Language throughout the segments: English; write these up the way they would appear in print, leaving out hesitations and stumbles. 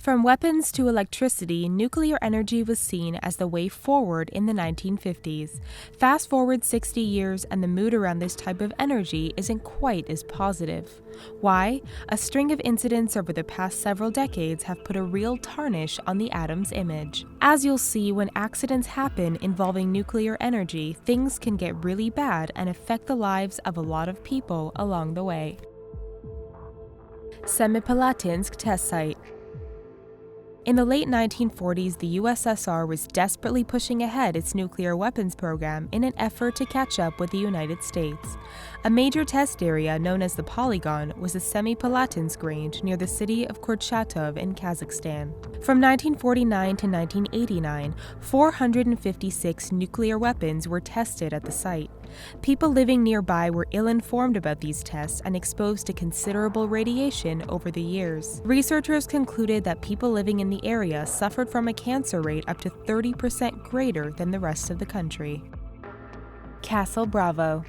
From weapons to electricity, nuclear energy was seen as the way forward in the 1950s. Fast forward 60 years and the mood around this type of energy isn't quite as positive. Why? A string of incidents over the past several decades have put a real tarnish on the atom's image. As you'll see, when accidents happen involving nuclear energy, things can get really bad and affect the lives of a lot of people along the way. SEMIPALATINSK test site. In the late 1940s, the USSR was desperately pushing ahead its nuclear weapons program in an effort to catch up with the United States. A major test area, known as the Polygon, was the SEMIPALATINSK range near the city of Kurchatov in Kazakhstan. From 1949 to 1989, 456 nuclear weapons were tested at the site. People living nearby were ill-informed about these tests and exposed to considerable radiation over the years. Researchers concluded that people living in the area suffered from a cancer rate up to 30% greater than the rest of the country. Castle Bravo.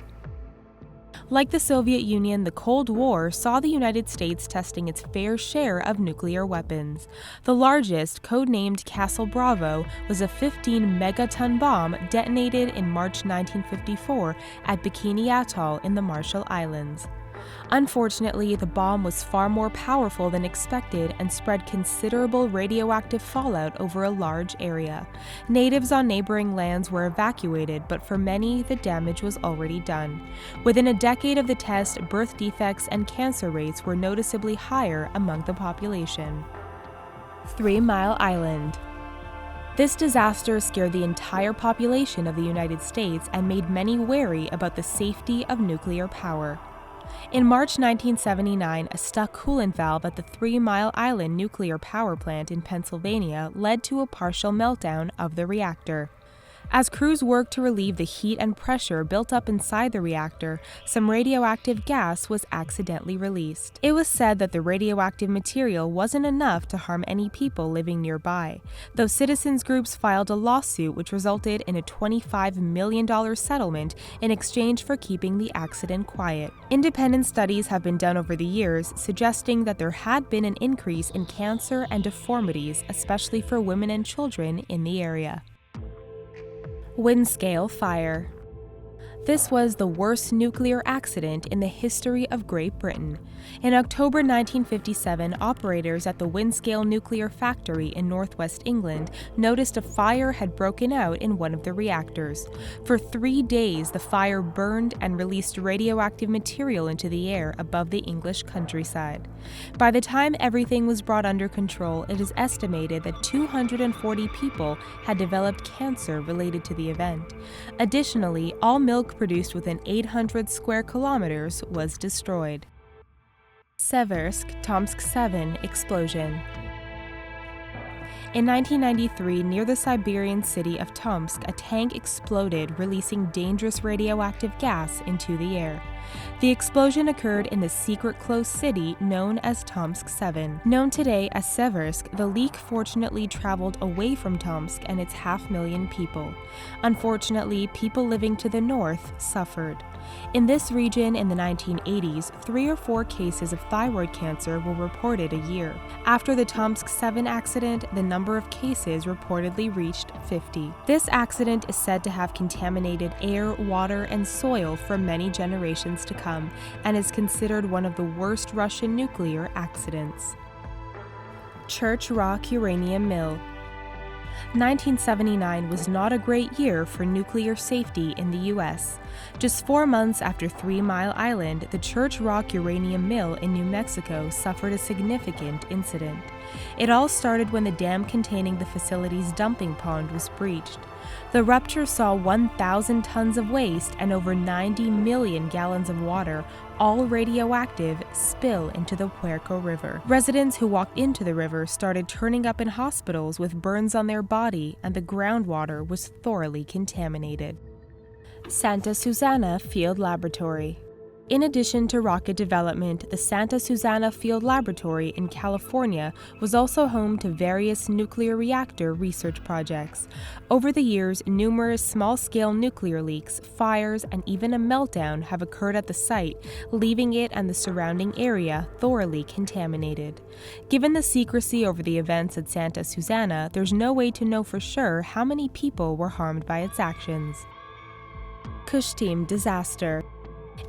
Like the Soviet Union, the Cold War saw the United States testing its fair share of nuclear weapons. The largest, codenamed Castle Bravo, was a 15-megaton bomb detonated in March 1954 at Bikini Atoll in the Marshall Islands. Unfortunately, the bomb was far more powerful than expected and spread considerable radioactive fallout over a large area. Natives on neighboring lands were evacuated, but for many, the damage was already done. Within a decade of the test, birth defects and cancer rates were noticeably higher among the population. 3 Mile Island. This disaster scared the entire population of the United States and made many wary about the safety of nuclear power. In March 1979, a stuck coolant valve at the 3 Mile Island nuclear power plant in Pennsylvania led to a partial meltdown of the reactor. As crews worked to relieve the heat and pressure built up inside the reactor, some radioactive gas was accidentally released. It was said that the radioactive material wasn't enough to harm any people living nearby, though citizens groups filed a lawsuit which resulted in a $25 million settlement in exchange for keeping the accident quiet. Independent studies have been done over the years suggesting that there had been an increase in cancer and deformities, especially for women and children in the area. WINDSCALE fire. This was the worst nuclear accident in the history of Great Britain. In October 1957, operators at the WINDSCALE nuclear factory in northwest England noticed a fire had broken out in one of the reactors. For 3 days, the fire burned and released radioactive material into the air above the English countryside. By the time everything was brought under control, it is estimated that 240 people had developed cancer related to the event. Additionally, all milk produced within 800 square kilometers was destroyed. SEVERSK Tomsk 7 explosion. In 1993, near the Siberian city of Tomsk, a tank exploded, releasing dangerous radioactive gas into the air. The explosion occurred in the secret closed city known as Tomsk 7. Known today as Seversk, the leak fortunately traveled away from Tomsk and its 500,000 people. Unfortunately, people living to the north suffered. In this region in the 1980s, 3 or 4 cases of thyroid cancer were reported a year. After the Tomsk 7 accident, the number of cases reportedly reached 50. This accident is said to have contaminated air, water, and soil for many generations to come, and is considered one of the worst Russian nuclear accidents. Church Rock Uranium Mill. 1979 was not a great year for nuclear safety in the U.S. Just 4 months after 3 Mile Island, the Church Rock Uranium Mill in New Mexico suffered a significant incident. It all started when the dam containing the facility's dumping pond was breached. The rupture saw 1,000 tons of waste and over 90 million gallons of water, all radioactive, spill into the Puerco River. Residents who walked into the river started turning up in hospitals with burns on their body, and the groundwater was thoroughly contaminated. Santa Susana Field Laboratory. In addition to rocket development, the Santa Susana Field Laboratory in California was also home to various nuclear reactor research projects. Over the years, numerous small-scale nuclear leaks, fires, and even a meltdown have occurred at the site, leaving it and the surrounding area thoroughly contaminated. Given the secrecy over the events at Santa Susana, there's no way to know for sure how many people were harmed by its actions. FUKUSHIMA disaster.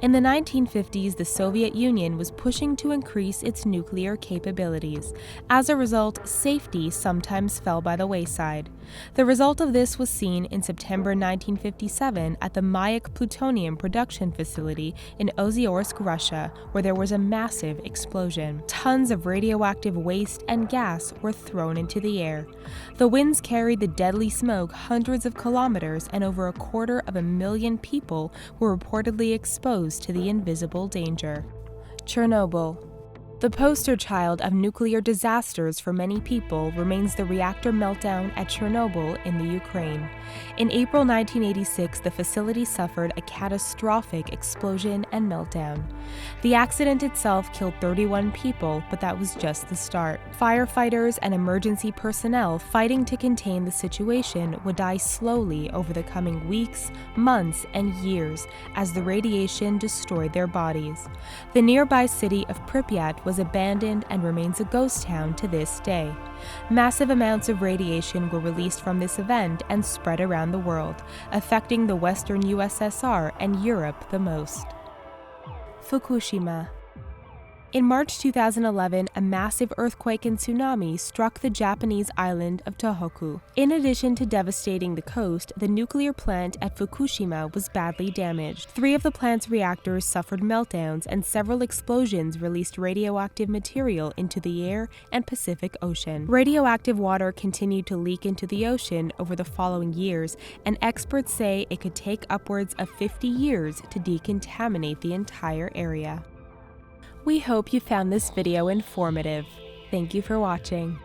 In the 1950s, the Soviet Union was pushing to increase its nuclear capabilities. As a result, safety sometimes fell by the wayside. The result of this was seen in September 1957 at the Mayak plutonium production facility in Ozyorsk, Russia, where there was a massive explosion. Tons of radioactive waste and gas were thrown into the air. The winds carried the deadly smoke hundreds of kilometers, and over 250,000 people were reportedly exposed to the invisible danger. Chernobyl. The poster child of nuclear disasters for many people remains the reactor meltdown at Chernobyl in the Ukraine. In April 1986, the facility suffered a catastrophic explosion and meltdown. The accident itself killed 31 people, but that was just the start. Firefighters and emergency personnel fighting to contain the situation would die slowly over the coming weeks, months, and years as the radiation destroyed their bodies. The nearby city of Pripyat was abandoned and remains a ghost town to this day. Massive amounts of radiation were released from this event and spread around the world, affecting the Western USSR and Europe the most. Fukushima. In March 2011, a massive earthquake and tsunami struck the Japanese island of Tohoku. In addition to devastating the coast, the nuclear plant at Fukushima was badly damaged. 3 of the plant's reactors suffered meltdowns, and several explosions released radioactive material into the air and Pacific Ocean. Radioactive water continued to leak into the ocean over the following years, and experts say it could take upwards of 50 years to decontaminate the entire area. We hope you found this video informative. Thank you for watching.